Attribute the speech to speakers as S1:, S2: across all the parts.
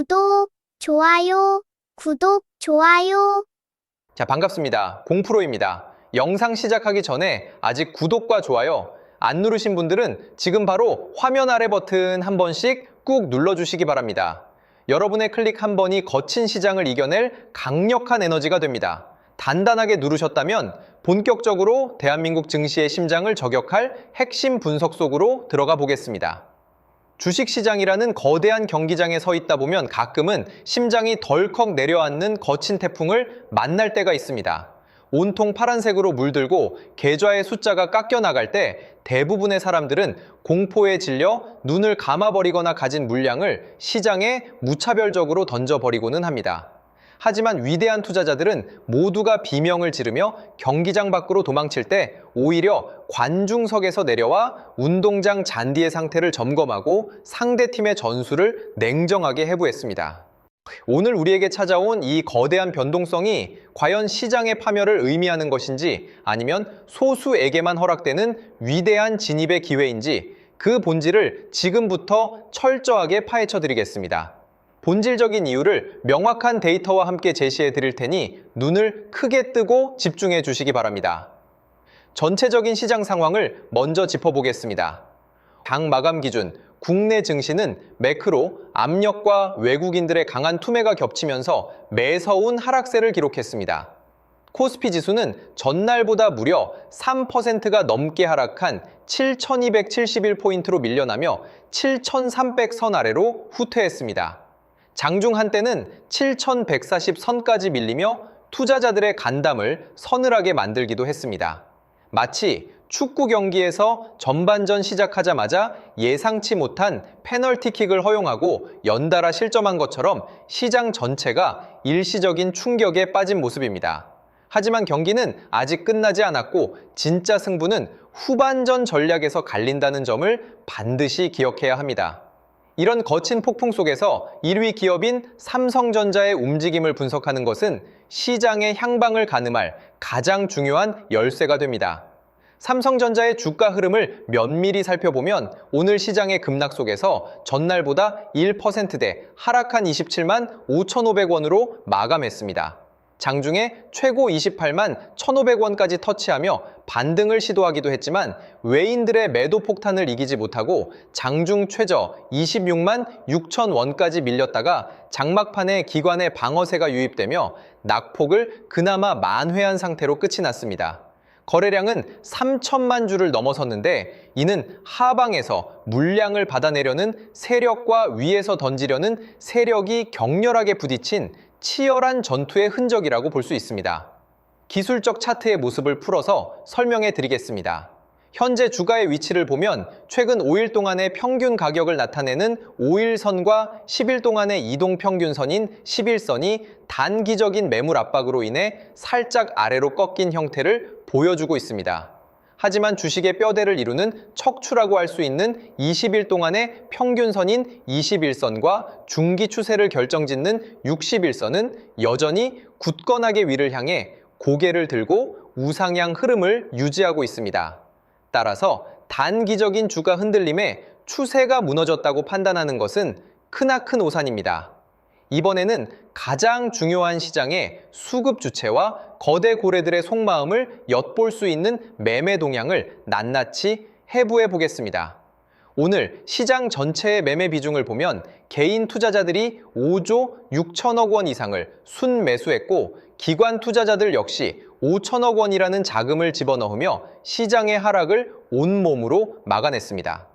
S1: 구독, 좋아요, 구독, 좋아요.
S2: 자, 반갑습니다. 공프로입니다. 영상 시작하기 전에 아직 구독과 좋아요 안 누르신 분들은 지금 바로 화면 아래 버튼 한 번씩 꾹 눌러주시기 바랍니다. 여러분의 클릭 한 번이 거친 시장을 이겨낼 강력한 에너지가 됩니다. 단단하게 누르셨다면 본격적으로 대한민국 증시의 심장을 저격할 핵심 분석 속으로 들어가 보겠습니다. 주식시장이라는 거대한 경기장에 서 있다 보면 가끔은 심장이 덜컥 내려앉는 거친 태풍을 만날 때가 있습니다. 온통 파란색으로 물들고 계좌의 숫자가 깎여 나갈 때 대부분의 사람들은 공포에 질려 눈을 감아버리거나 가진 물량을 시장에 무차별적으로 던져버리고는 합니다. 하지만 위대한 투자자들은 모두가 비명을 지르며 경기장 밖으로 도망칠 때 오히려 관중석에서 내려와 운동장 잔디의 상태를 점검하고 상대팀의 전술을 냉정하게 해부했습니다. 오늘 우리에게 찾아온 이 거대한 변동성이 과연 시장의 파멸을 의미하는 것인지 아니면 소수에게만 허락되는 위대한 진입의 기회인지 그 본질을 지금부터 철저하게 파헤쳐 드리겠습니다. 본질적인 이유를 명확한 데이터와 함께 제시해 드릴 테니 눈을 크게 뜨고 집중해 주시기 바랍니다. 전체적인 시장 상황을 먼저 짚어보겠습니다. 장 마감 기준 국내 증시는 매크로 압력과 외국인들의 강한 투매가 겹치면서 매서운 하락세를 기록했습니다. 코스피 지수는 전날보다 무려 3%가 넘게 하락한 7,271포인트로 밀려나며 7,300선 아래로 후퇴했습니다. 장중 한때는 7,140선까지 밀리며 투자자들의 간담을 서늘하게 만들기도 했습니다. 마치 축구 경기에서 전반전 시작하자마자 예상치 못한 페널티킥을 허용하고 연달아 실점한 것처럼 시장 전체가 일시적인 충격에 빠진 모습입니다. 하지만 경기는 아직 끝나지 않았고 진짜 승부는 후반전 전략에서 갈린다는 점을 반드시 기억해야 합니다. 이런 거친 폭풍 속에서 1위 기업인 삼성전자의 움직임을 분석하는 것은 시장의 향방을 가늠할 가장 중요한 열쇠가 됩니다. 삼성전자의 주가 흐름을 면밀히 살펴보면 오늘 시장의 급락 속에서 전날보다 1%대 하락한 27만 5,500원으로 마감했습니다. 장중에 최고 28만 1,500원까지 터치하며 반등을 시도하기도 했지만 외인들의 매도 폭탄을 이기지 못하고 장중 최저 26만 6,000원까지 밀렸다가 장막판에 기관의 방어세가 유입되며 낙폭을 그나마 만회한 상태로 끝이 났습니다. 거래량은 3천만 주를 넘어섰는데 이는 하방에서 물량을 받아내려는 세력과 위에서 던지려는 세력이 격렬하게 부딪힌 치열한 전투의 흔적이라고 볼 수 있습니다. 기술적 차트의 모습을 풀어서 설명해 드리겠습니다. 현재 주가의 위치를 보면 최근 5일 동안의 평균 가격을 나타내는 5일선과 10일 동안의 이동평균선인 11선이 단기적인 매물 압박으로 인해 살짝 아래로 꺾인 형태를 보여주고 있습니다. 하지만 주식의 뼈대를 이루는 척추라고 할 수 있는 20일 동안의 평균선인 21선과 중기 추세를 결정짓는 61선은 여전히 굳건하게 위를 향해 고개를 들고 우상향 흐름을 유지하고 있습니다. 따라서 단기적인 주가 흔들림에 추세가 무너졌다고 판단하는 것은 크나큰 오산입니다. 이번에는 가장 중요한 시장의 수급 주체와 거대 고래들의 속마음을 엿볼 수 있는 매매 동향을 낱낱이 해부해 보겠습니다. 오늘 시장 전체의 매매 비중을 보면 개인 투자자들이 5조 6천억 원 이상을 순매수했고 기관 투자자들 역시 5천억 원이라는 자금을 집어넣으며 시장의 하락을 온몸으로 막아냈습니다.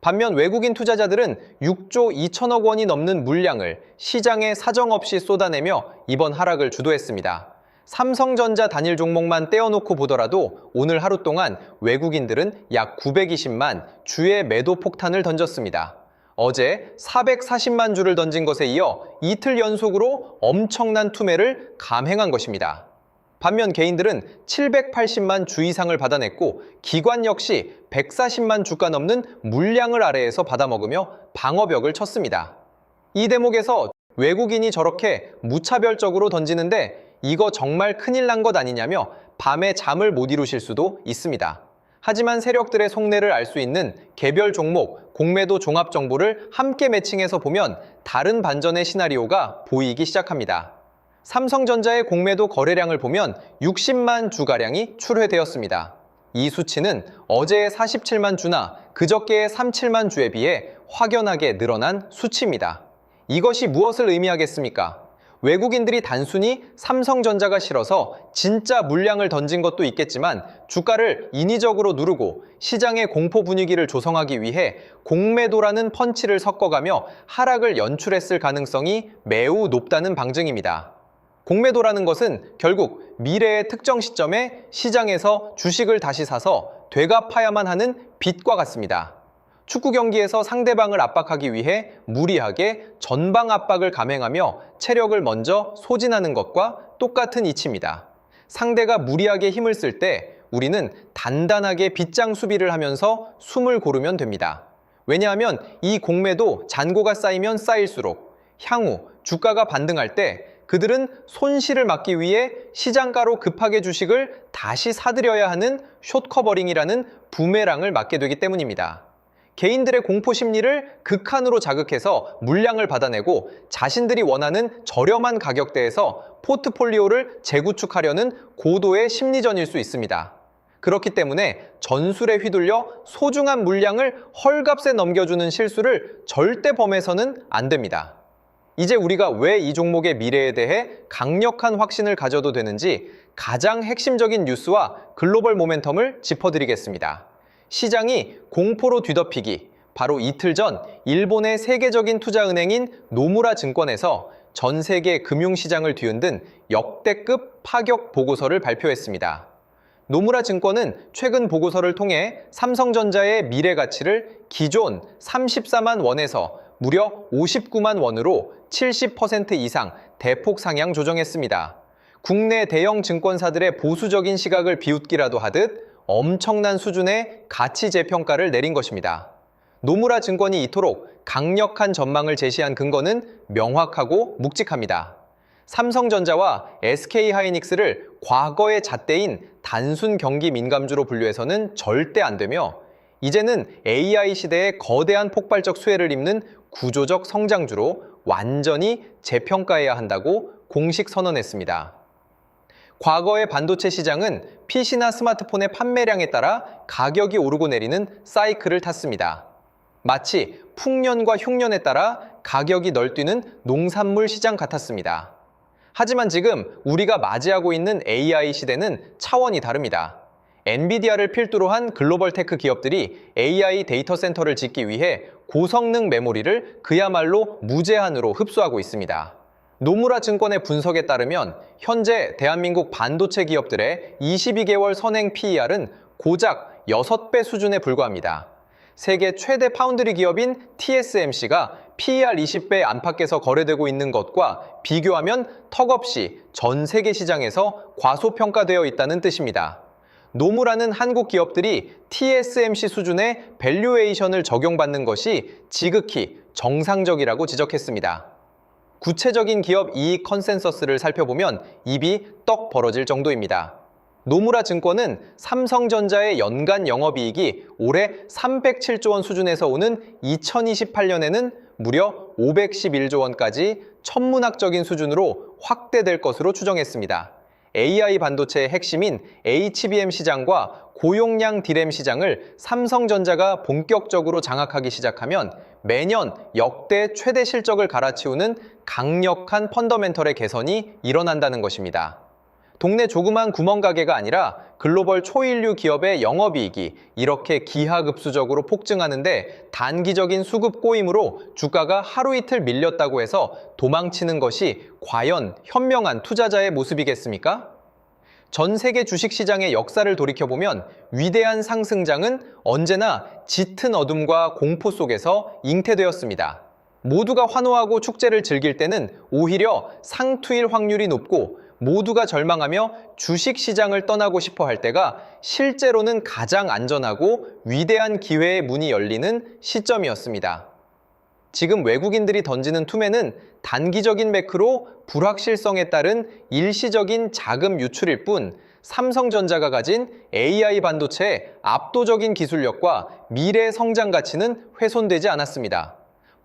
S2: 반면 외국인 투자자들은 6조 2천억 원이 넘는 물량을 시장에 사정없이 쏟아내며 이번 하락을 주도했습니다. 삼성전자 단일 종목만 떼어놓고 보더라도 오늘 하루 동안 외국인들은 약 920만 주의 매도 폭탄을 던졌습니다. 어제 440만 주를 던진 것에 이어 이틀 연속으로 엄청난 투매를 감행한 것입니다. 반면 개인들은 780만 주 이상을 받아냈고 기관 역시 140만 주가 넘는 물량을 아래에서 받아먹으며 방어벽을 쳤습니다. 이 대목에서 외국인이 저렇게 무차별적으로 던지는데 이거 정말 큰일 난 것 아니냐며 밤에 잠을 못 이루실 수도 있습니다. 하지만 세력들의 속내를 알 수 있는 개별 종목, 공매도 종합 정보를 함께 매칭해서 보면 다른 반전의 시나리오가 보이기 시작합니다. 삼성전자의 공매도 거래량을 보면 60만 주가량이 출회되었습니다. 이 수치는 어제의 47만 주나 그저께의 37만 주에 비해 확연하게 늘어난 수치입니다. 이것이 무엇을 의미하겠습니까? 외국인들이 단순히 삼성전자가 싫어서 진짜 물량을 던진 것도 있겠지만 주가를 인위적으로 누르고 시장의 공포 분위기를 조성하기 위해 공매도라는 펀치를 섞어가며 하락을 연출했을 가능성이 매우 높다는 방증입니다. 공매도라는 것은 결국 미래의 특정 시점에 시장에서 주식을 다시 사서 되갚아야만 하는 빚과 같습니다. 축구 경기에서 상대방을 압박하기 위해 무리하게 전방 압박을 감행하며 체력을 먼저 소진하는 것과 똑같은 이치입니다. 상대가 무리하게 힘을 쓸 때 우리는 단단하게 빗장 수비를 하면서 숨을 고르면 됩니다. 왜냐하면 이 공매도 잔고가 쌓이면 쌓일수록 향후 주가가 반등할 때 그들은 손실을 막기 위해 시장가로 급하게 주식을 다시 사들여야 하는 숏커버링이라는 부메랑을 맞게 되기 때문입니다. 개인들의 공포 심리를 극한으로 자극해서 물량을 받아내고 자신들이 원하는 저렴한 가격대에서 포트폴리오를 재구축하려는 고도의 심리전일 수 있습니다. 그렇기 때문에 전술에 휘둘려 소중한 물량을 헐값에 넘겨주는 실수를 절대 범해서는 안 됩니다. 이제 우리가 왜 이 종목의 미래에 대해 강력한 확신을 가져도 되는지 가장 핵심적인 뉴스와 글로벌 모멘텀을 짚어드리겠습니다. 시장이 공포로 뒤덮이기, 바로 이틀 전 일본의 세계적인 투자은행인 노무라 증권에서 전 세계 금융시장을 뒤흔든 역대급 파격 보고서를 발표했습니다. 노무라 증권은 최근 보고서를 통해 삼성전자의 미래 가치를 기존 34만 원에서 무려 59만 원으로 70% 이상 대폭 상향 조정했습니다. 국내 대형 증권사들의 보수적인 시각을 비웃기라도 하듯 엄청난 수준의 가치 재평가를 내린 것입니다. 노무라 증권이 이토록 강력한 전망을 제시한 근거는 명확하고 묵직합니다. 삼성전자와 SK하이닉스를 과거의 잣대인 단순 경기 민감주로 분류해서는 절대 안 되며 이제는 AI 시대의 거대한 폭발적 수혜를 입는 구조적 성장주로 완전히 재평가해야 한다고 공식 선언했습니다. 과거의 반도체 시장은 PC나 스마트폰의 판매량에 따라 가격이 오르고 내리는 사이클을 탔습니다. 마치 풍년과 흉년에 따라 가격이 널뛰는 농산물 시장 같았습니다. 하지만 지금 우리가 맞이하고 있는 AI 시대는 차원이 다릅니다. 엔비디아를 필두로 한 글로벌 테크 기업들이 AI 데이터 센터를 짓기 위해 고성능 메모리를 그야말로 무제한으로 흡수하고 있습니다. 노무라 증권의 분석에 따르면 현재 대한민국 반도체 기업들의 22개월 선행 PER은 고작 6배 수준에 불과합니다. 세계 최대 파운드리 기업인 TSMC가 PER 20배 안팎에서 거래되고 있는 것과 비교하면 턱없이 전 세계 시장에서 과소평가되어 있다는 뜻입니다. 노무라는 한국 기업들이 TSMC 수준의 밸류에이션을 적용받는 것이 지극히 정상적이라고 지적했습니다. 구체적인 기업 이익 컨센서스를 살펴보면 입이 떡 벌어질 정도입니다. 노무라 증권은 삼성전자의 연간 영업이익이 올해 307조 원 수준에서 오는 2028년에는 무려 511조 원까지 천문학적인 수준으로 확대될 것으로 추정했습니다. AI 반도체의 핵심인 HBM 시장과 고용량 D램 시장을 삼성전자가 본격적으로 장악하기 시작하면 매년 역대 최대 실적을 갈아치우는 강력한 펀더멘털의 개선이 일어난다는 것입니다. 동네 조그만 구멍가게가 아니라 글로벌 초일류 기업의 영업이익이 이렇게 기하급수적으로 폭증하는데 단기적인 수급 꼬임으로 주가가 하루 이틀 밀렸다고 해서 도망치는 것이 과연 현명한 투자자의 모습이겠습니까? 전 세계 주식시장의 역사를 돌이켜보면 위대한 상승장은 언제나 짙은 어둠과 공포 속에서 잉태되었습니다. 모두가 환호하고 축제를 즐길 때는 오히려 상투일 확률이 높고 모두가 절망하며 주식시장을 떠나고 싶어 할 때가 실제로는 가장 안전하고 위대한 기회의 문이 열리는 시점이었습니다. 지금 외국인들이 던지는 투매는 단기적인 매크로 불확실성에 따른 일시적인 자금 유출일 뿐 삼성전자가 가진 AI 반도체의 압도적인 기술력과 미래 성장 가치는 훼손되지 않았습니다.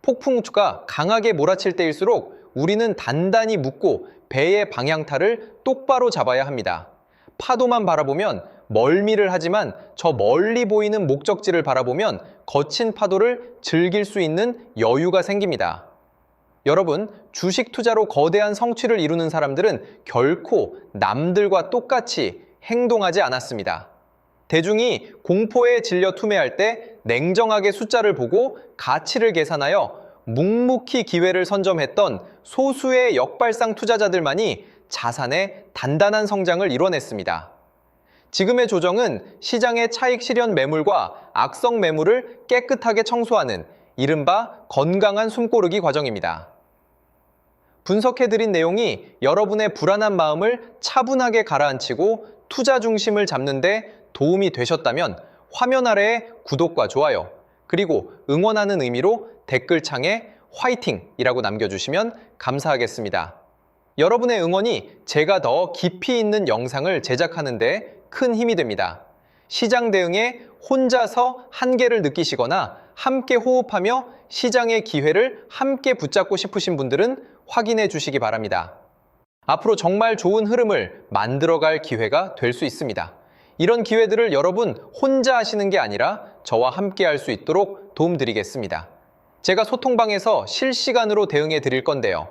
S2: 폭풍우가 강하게 몰아칠 때일수록 우리는 단단히 묶고 배의 방향타를 똑바로 잡아야 합니다. 파도만 바라보면 멀미를 하지만 저 멀리 보이는 목적지를 바라보면 거친 파도를 즐길 수 있는 여유가 생깁니다. 여러분, 주식 투자로 거대한 성취를 이루는 사람들은 결코 남들과 똑같이 행동하지 않았습니다. 대중이 공포에 질려 투매할 때 냉정하게 숫자를 보고 가치를 계산하여 묵묵히 기회를 선점했던 소수의 역발상 투자자들만이 자산의 단단한 성장을 이뤄냈습니다. 지금의 조정은 시장의 차익 실현 매물과 악성 매물을 깨끗하게 청소하는 이른바 건강한 숨고르기 과정입니다. 분석해드린 내용이 여러분의 불안한 마음을 차분하게 가라앉히고 투자 중심을 잡는 데 도움이 되셨다면 화면 아래에 구독과 좋아요, 그리고 응원하는 의미로 댓글창에 화이팅이라고 남겨주시면 감사하겠습니다. 여러분의 응원이 제가 더 깊이 있는 영상을 제작하는 데 큰 힘이 됩니다. 시장 대응에 혼자서 한계를 느끼시거나 함께 호흡하며 시장의 기회를 함께 붙잡고 싶으신 분들은 확인해 주시기 바랍니다. 앞으로 정말 좋은 흐름을 만들어갈 기회가 될 수 있습니다. 이런 기회들을 여러분 혼자 하시는 게 아니라 저와 함께 할 수 있도록 도움드리겠습니다. 제가 소통방에서 실시간으로 대응해 드릴 건데요.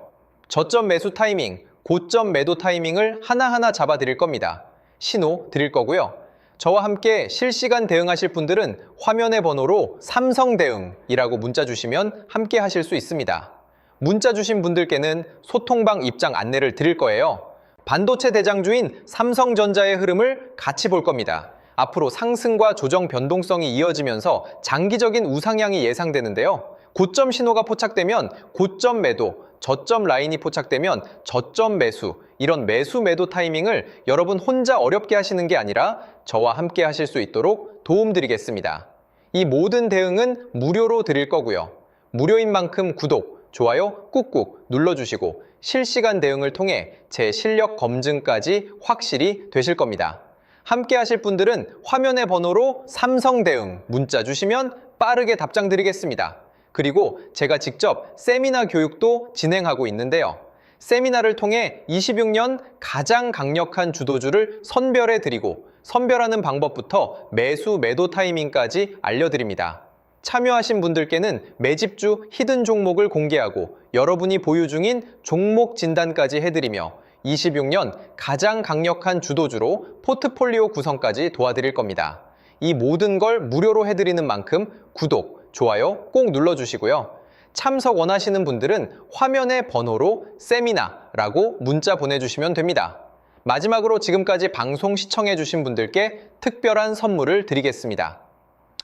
S2: 저점 매수 타이밍, 고점 매도 타이밍을 하나하나 잡아 드릴 겁니다. 신호 드릴 거고요. 저와 함께 실시간 대응하실 분들은 화면의 번호로 삼성대응이라고 문자 주시면 함께 하실 수 있습니다. 문자 주신 분들께는 소통방 입장 안내를 드릴 거예요. 반도체 대장주인 삼성전자의 흐름을 같이 볼 겁니다. 앞으로 상승과 조정 변동성이 이어지면서 장기적인 우상향이 예상되는데요. 고점 신호가 포착되면 고점 매도, 저점 라인이 포착되면 저점 매수, 이런 매수 매도 타이밍을 여러분 혼자 어렵게 하시는 게 아니라 저와 함께 하실 수 있도록 도움드리겠습니다. 이 모든 대응은 무료로 드릴 거고요. 무료인 만큼 구독, 좋아요 꾹꾹 눌러주시고 실시간 대응을 통해 제 실력 검증까지 확실히 되실 겁니다. 함께 하실 분들은 화면의 번호로 삼성대응 문자 주시면 빠르게 답장 드리겠습니다. 그리고 제가 직접 세미나 교육도 진행하고 있는데요. 세미나를 통해 26년 가장 강력한 주도주를 선별해 드리고 선별하는 방법부터 매수 매도 타이밍까지 알려드립니다. 참여하신 분들께는 매집주 히든 종목을 공개하고 여러분이 보유 중인 종목 진단까지 해드리며 26년 가장 강력한 주도주로 포트폴리오 구성까지 도와드릴 겁니다. 이 모든 걸 무료로 해드리는 만큼 구독, 좋아요 꼭 눌러주시고요. 참석 원하시는 분들은 화면의 번호로 세미나라고 문자 보내주시면 됩니다. 마지막으로 지금까지 방송 시청해주신 분들께 특별한 선물을 드리겠습니다.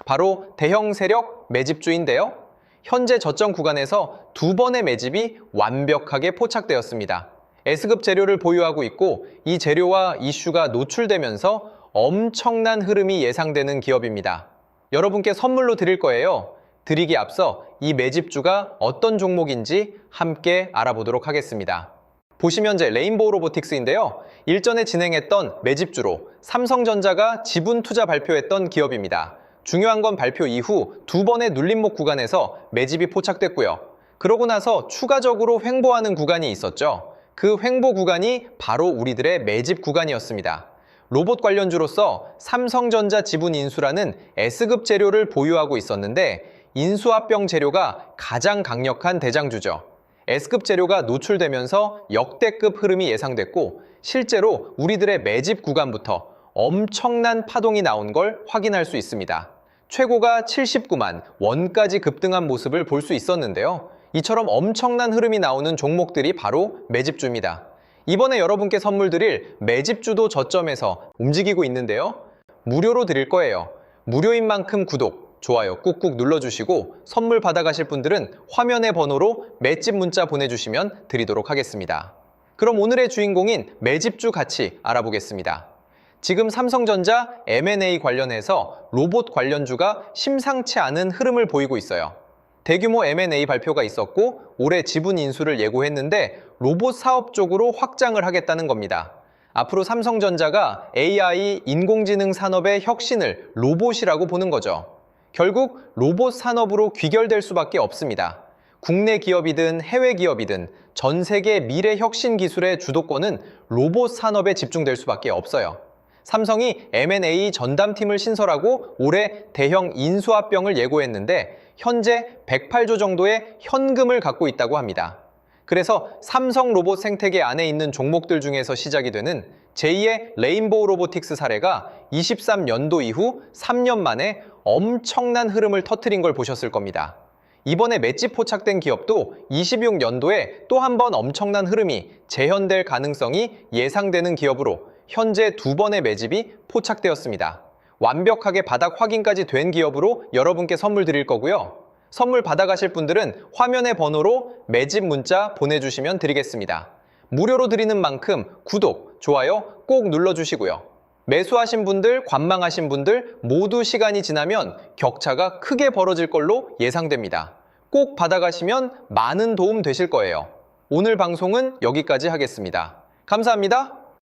S2: 바로 대형 세력 매집주인데요. 현재 저점 구간에서 두 번의 매집이 완벽하게 포착되었습니다. S급 재료를 보유하고 있고 이 재료와 이슈가 노출되면서 엄청난 흐름이 예상되는 기업입니다. 여러분께 선물로 드릴 거예요. 드리기 앞서 이 매집주가 어떤 종목인지 함께 알아보도록 하겠습니다. 보시면 제 레인보우 로보틱스인데요. 일전에 진행했던 매집주로 삼성전자가 지분 투자 발표했던 기업입니다. 중요한 건 발표 이후 두 번의 눌림목 구간에서 매집이 포착됐고요. 그러고 나서 추가적으로 횡보하는 구간이 있었죠. 그 횡보 구간이 바로 우리들의 매집 구간이었습니다. 로봇 관련주로서 삼성전자 지분 인수라는 S급 재료를 보유하고 있었는데 인수합병 재료가 가장 강력한 대장주죠. S급 재료가 노출되면서 역대급 흐름이 예상됐고 실제로 우리들의 매집 구간부터 엄청난 파동이 나온 걸 확인할 수 있습니다. 최고가 79만 원까지 급등한 모습을 볼 수 있었는데요. 이처럼 엄청난 흐름이 나오는 종목들이 바로 매집주입니다. 이번에 여러분께 선물 드릴 매집주도 저점에서 움직이고 있는데요. 무료로 드릴 거예요. 무료인 만큼 구독, 좋아요 꾹꾹 눌러주시고 선물 받아가실 분들은 화면의 번호로 매집 문자 보내주시면 드리도록 하겠습니다. 그럼 오늘의 주인공인 매집주 같이 알아보겠습니다. 지금 삼성전자 M&A 관련해서 로봇 관련주가 심상치 않은 흐름을 보이고 있어요. 대규모 M&A 발표가 있었고 올해 지분 인수를 예고했는데 로봇 사업 쪽으로 확장을 하겠다는 겁니다. 앞으로 삼성전자가 AI, 인공지능 산업의 혁신을 로봇이라고 보는 거죠. 결국 로봇 산업으로 귀결될 수밖에 없습니다. 국내 기업이든 해외 기업이든 전 세계 미래 혁신 기술의 주도권은 로봇 산업에 집중될 수밖에 없어요. 삼성이 M&A 전담팀을 신설하고 올해 대형 인수합병을 예고했는데 현재 108조 정도의 현금을 갖고 있다고 합니다. 그래서 삼성 로봇 생태계 안에 있는 종목들 중에서 시작이 되는 제2의 레인보우 로보틱스 사례가 23년도 이후 3년 만에 엄청난 흐름을 터뜨린 걸 보셨을 겁니다. 이번에 맷집 포착된 기업도 26년도에 또 한 번 엄청난 흐름이 재현될 가능성이 예상되는 기업으로 현재 2번의 매집이 포착되었습니다. 완벽하게 바닥 확인까지 된 기업으로 여러분께 선물 드릴 거고요. 선물 받아가실 분들은 화면의 번호로 매집 문자 보내주시면 드리겠습니다. 무료로 드리는 만큼 구독, 좋아요 꼭 눌러주시고요. 매수하신 분들, 관망하신 분들 모두 시간이 지나면 격차가 크게 벌어질 걸로 예상됩니다. 꼭 받아가시면 많은 도움 되실 거예요. 오늘 방송은 여기까지 하겠습니다. 감사합니다.